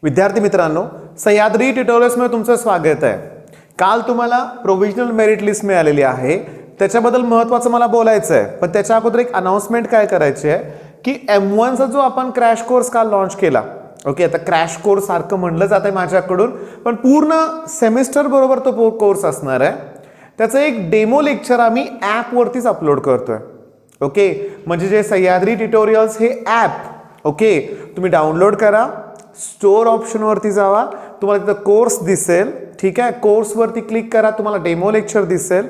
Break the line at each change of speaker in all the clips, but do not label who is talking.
विद्यार्थी मित्रांनो, सह्याद्री ट्युटोरियल्समध्ये तुमचं स्वागत आहे। काल तुम्हाला प्रोविजनल मेरिट लिस्ट मिळालेली आहे, त्याच्याबद्दल महत्त्वाचं मला बोलायचं आहे। पण त्याच्या अगोदर एक अनाउन्समेंट काय करायची आहे की M1 चा जो आपण क्रॅश कोर्स काल लॉन्च केला, ओके, आता क्रॅश कोर्स सारखं म्हणलं जात आहे माझ्याकडून, पण पूर्ण सेमिस्टर बरोबर तो कोर्स असणार आहे। त्याचं एक डेमो लेक्चर आम्ही ॲप वरतीच अपलोड करतोय, ओके। म्हणजे जे सह्याद्री ट्युटोरियल्स हे ॲप, ओके, तुम्ही डाउनलोड करा, स्टोर ऑप्शन वरती जावा, तुम्हाला तिथं कोर्स दिसेल, ठीक आहे। कोर्स वरती क्लिक करा, तुम्हाला डेमो लेक्चर दिसेल।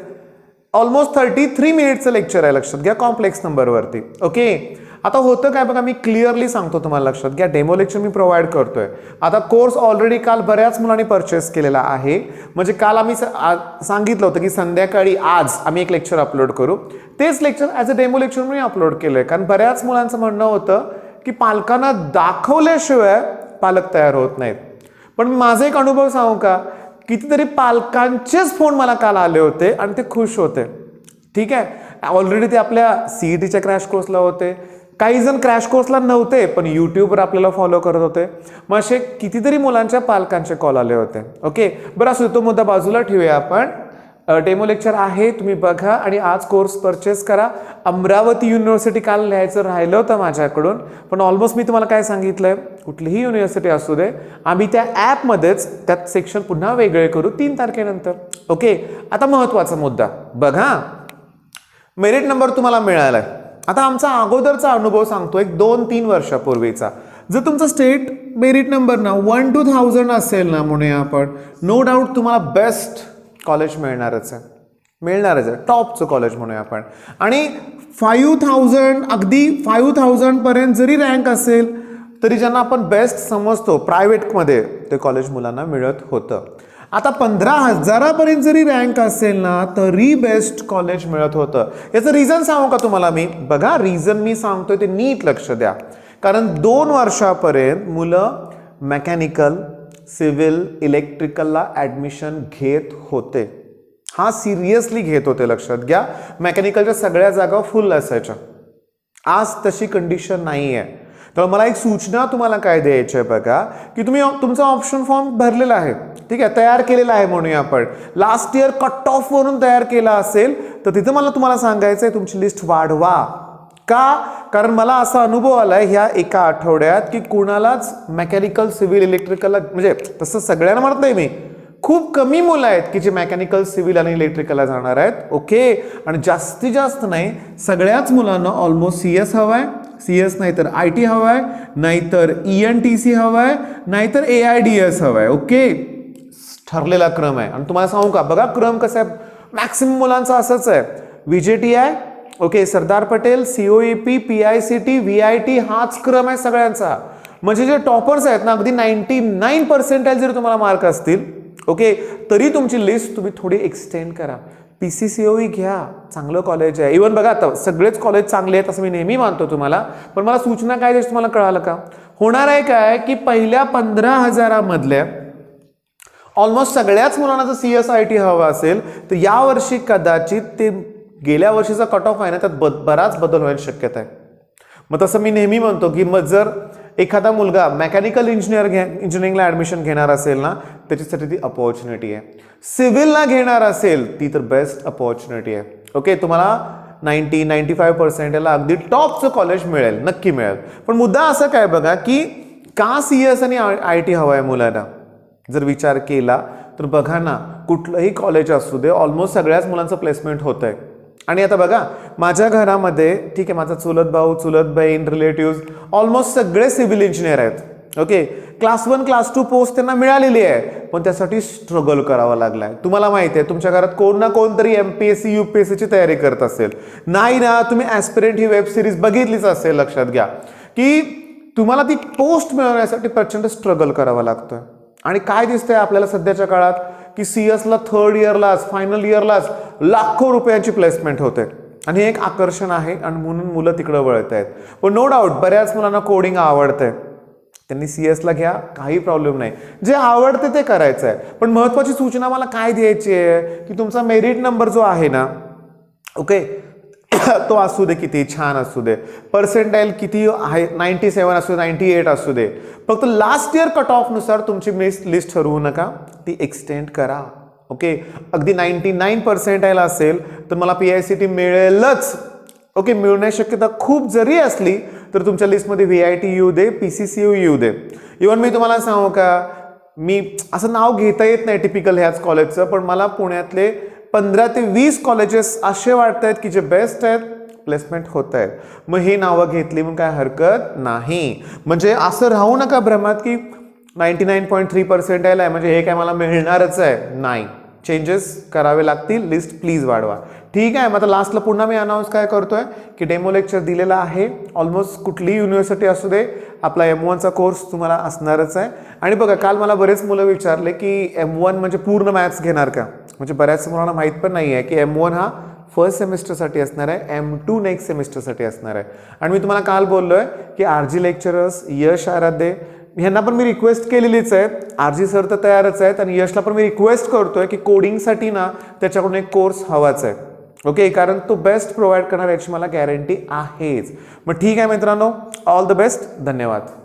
ऑलमोस्ट 33 मिनिटचं लेक्चर आहे, लक्षात घ्या, कॉम्प्लेक्स नंबर वरती, ओके। आता होतं काय बघा, मी क्लिअरली सांगतो तुम्हाला, लक्षात घ्या, डेमो लेक्चर मी प्रोव्हाइड करतोय। आता कोर्स ऑलरेडी काल बऱ्याच मुलांनी परचेस केलेला आहे, म्हणजे काल आम्ही सांगितलं होतं की संध्याकाळी आज आम्ही एक लेक्चर अपलोड करू, तेच lecture as a demo lecture me upload केलंय। कारण बऱ्याच मुलांचं म्हणणं होतं की पालकांना दाखवल्याशिवाय पालक तयार होत नाहीत। पण माझा एक अनुभव सांगू का, कितीतरी पालकांचेच फोन मला काल आले होते आणि ते खुश होते, ठीक आहे। ऑलरेडी ते आपल्या CETच्या क्रॅश कोर्सला होते, काही जण क्रॅश कोर्सला नव्हते पण यूट्यूबवर आपल्याला फॉलो करत होते। मग असे कितीतरी मुलांच्या पालकांचे कॉल आले होते, ओके। बरं, असं तो मुद्दा बाजूला ठेवूया आपण। डेमो लेक्चर आहे, तुम्ही बघा आणि आज कोर्स परचेस करा। अमरावती युनिव्हर्सिटी काल लिहायचं राहिलं होतं माझ्याकडून, पण ऑलमोस्ट मी तुम्हाला काय सांगितलंय, कुठलीही युनिव्हर्सिटी असू दे, आम्ही त्या ॲपमध्येच त्यात सेक्शन पुन्हा वेगळे करू 3 तारखेनंतर, ओके। आता महत्त्वाचा मुद्दा बघा, मेरिट नंबर तुम्हाला मिळालाय। आता आमचा अगोदरचा अनुभव सांगतो, एक 2-3 वर्षापूर्वीचा। जर तुमचा स्टेट मेरिट नंबर ना 1 to 1000 असेल ना, म्हणूया आपण, नो डाऊट तुम्हाला बेस्ट कॉलेज मिळणारच आहे, टॉपचं कॉलेज म्हणूया आपण। आणि 5000, अगदी 5000 पर्यंत जरी रँक असेल तरी ज्यांना आपण बेस्ट समजतो प्रायव्हेटमध्ये, ते कॉलेज मुलांना मिळत होतं। आता 15,000 पर्यंत जरी रँक असेल ना तरी बेस्ट कॉलेज मिळत होतं। याचं रिझन सांगू का तुम्हाला मी? बघा, रिझन मी सांगतोय ते नीट लक्ष द्या। कारण 2 वर्षापर्यंत मुलं मेकॅनिकल, सिव्हिल, इलेक्ट्रिकलला ॲडमिशन घेत होते, हा सिरियसली घेत होते, लक्षात घ्या। मेकॅनिकलच्या सगळ्या जागा फुल असायच्या, आज तशी कंडिशन नाही आहे। तर मला एक सूचना तुम्हाला काय द्यायची आहे बघा, की तुम्ही तुमचा ऑप्शन फॉर्म भरलेला आहे, ठीक आहे, तयार केलेला आहे म्हणूया आपण, लास्ट इयर कट ऑफ वरून तयार केला असेल तर तिथं मला तुम्हाला सांगायचं आहे तुमची लिस्ट वाढवा। का? कारण मला असा अनुभव आलाय ह्या एका आठवड्यात की कुणालाच मेकॅनिकल, सिव्हिल, इलेक्ट्रिकलला, म्हणजे तसं सगळ्यांना म्हणत नाही मी, खूप कमी मुलं आहेत की जे मेकॅनिकल, सिव्हिल आणि इलेक्ट्रिकलला जाणार आहेत, ओके। आणि जास्तीत जास्त नाही, सगळ्याच मुलांना ऑलमोस्ट CS हवाय, CS नाहीतर IT हवाय, नाहीतर ENTC हवाय, नाहीतर AIDS हवाय, ओके। ठरलेला क्रम आहे। आणि तुम्हाला सांगू का, बघा क्रम कसा आहे, मॅक्सिमम मुलांचा असंच आहे, VJTI, okay, Sardar Patel, COEP, PICT, VIT, हाच क्रम आहे सगळ्यांचा। म्हणजे जे टॉपर्स आहेत ना, अगदी 99% जरी तुम्हाला मार्क असतील, ओके, तरी तुमची लिस्ट तुम्ही थोडी एक्सटेंड करा। PCCOE घ्या, चांगलं कॉलेज आहे। इव्हन बघा, आता सगळेच कॉलेज चांगले आहेत असं मी नेहमी मानतो तुम्हाला, पण मला सूचना काय द्यायची तुम्हाला कळालं का? होणार आहे काय की पहिल्या 15,000 मधल्या ऑलमोस्ट सगळ्याच मुलांना जर CSIT हवा असेल तर यावर्षी कदाचित ते गेल्या वर्षीचा कट ऑफ आहे ना, त्यात बराच बदल व्हायची शक्यता आहे। मग तसं मी नेहमी म्हणतो की मग जर एखादा मुलगा मेकॅनिकल इंजिनिअरिंगला ॲडमिशन घेणार असेल ना, त्याच्यासाठी ती अपॉर्च्युनिटी आहे। सिव्हिलला घेणार असेल ती तर बेस्ट अपॉर्च्युनिटी आहे, ओके। तुम्हाला 90-95% याला अगदी टॉपचं कॉलेज मिळेल, नक्की मिळेल। पण मुद्दा असं काय बघा की का CS आणि IT हवा आहे मुलांना, जर विचार केला तर बघा ना, कुठलंही कॉलेज असू दे, ऑलमोस्ट सगळ्याच मुलांचं प्लेसमेंट होत आहे। आणि आता बघा, माझ्या घरामध्ये, ठीक आहे, माझा चुलत भाऊ, चुलत बहीण, रिलेटिव्ह ऑलमोस्ट सगळे सिव्हिल इंजिनियर आहेत, ओके। क्लास 1, क्लास 2 पोस्ट त्यांना मिळालेली आहे, पण त्यासाठी स्ट्रगल करावा लागलाय। तुम्हाला माहिती आहे, तुमच्या घरात कोण ना कोणतरी MPSC, UPSCची तयारी करत असेल, नाही ना, तुम्ही ॲस्पिरंट ही वेब सिरीज बघितलीच असेल, लक्षात घ्या की तुम्हाला ती पोस्ट मिळवण्यासाठी प्रचंड स्ट्रगल करावा लागतोय। आणि काय दिसतंय आपल्याला सध्याच्या काळात की CSला 3rd इयरलाच, फायनल इयरलाच लाखो रुपयांची प्लेसमेंट होते, आणि हे एक आकर्षण आहे आणि म्हणून मुलं तिकडे वळत आहेत। पण नो डाऊट बऱ्याच मुलांना कोडिंग आवडतंय, त्यांनी CSला घ्या, काही प्रॉब्लेम नाही, जे आवडते ते करायचं आहे। पण महत्त्वाची सूचना मला काय द्यायची आहे की तुमचा मेरिट नंबर जो आहे ना, ओके, तो असू दे, किती छान असू दे, पर्सेंटाईल किती आहे, 97 असू दे, 98 असू दे, फक्त लास्ट इयर कट ऑफ नुसार तुमची लिस्ट ठरवू नका, ती एक्सटेंड करा. ओके, अगदी 99 पर्सेंटाईल असेल तर मला PICT मिळेलच. ओके, मिळण्याची शक्यता खूप जरी असली तर तुमच्या लिस्टमध्ये VIT येऊ दे, PCCU येऊ दे. इव्हन मी तुम्हाला सांगू का, मी असं नाव घेता येत नाही टिपिकल ह्याच कॉलेजचं, पण मला पुण्यातले 15 ते 20 कॉलेजेस असे वाटत आहेत की जे बेस्ट आहेत, प्लेसमेंट होत आहेत. मग ही नावं घेतली मग काय हरकत नाही. म्हणजे असं राहू नका भ्रमात की 99.3 पर्सेंटाईल आहे म्हणजे हे काय मला मिळणारच आहे. नाही, चेंजेस करावे लागतील, लिस्ट प्लीज वाढवा. ठीक आहे, मग आता लास्टला पुन्हा मी अनाऊन्स काय करतोय की डेमो लेक्चर दिलेला आहे. ऑलमोस्ट कुठलीही युनिव्हर्सिटी असू दे, आपला M1चा कोर्स तुम्हाला असणारच आहे. आणि बघा, काल मला बरेच मुलं विचारले की M1 म्हणजे पूर्ण मॅथ्स घेणार का. म्हणजे बऱ्याच मुलांना माहीत पण नाही आहे की M1 हा फर्स्ट सेमिस्टरसाठी असणार आहे, M2 नेक्स्ट सेमिस्टरसाठी असणार आहे. आणि मी तुम्हाला काल बोललोय की RG लेक्चरर्स, यश, आराध्य ह्यांना पण मी रिक्वेस्ट केलेलीच आहे. RG सर तर तयारच आहेत आणि यशला पण मी रिक्वेस्ट करतोय की कोडिंगसाठी ना त्याच्याकडून एक कोर्स हवाच आहे. ओके, कारण तो बेस्ट प्रोव्हाइड करणार याची मला गॅरंटी आहेच. मग ठीक आहे मित्रांनो, ऑल द बेस्ट, धन्यवाद.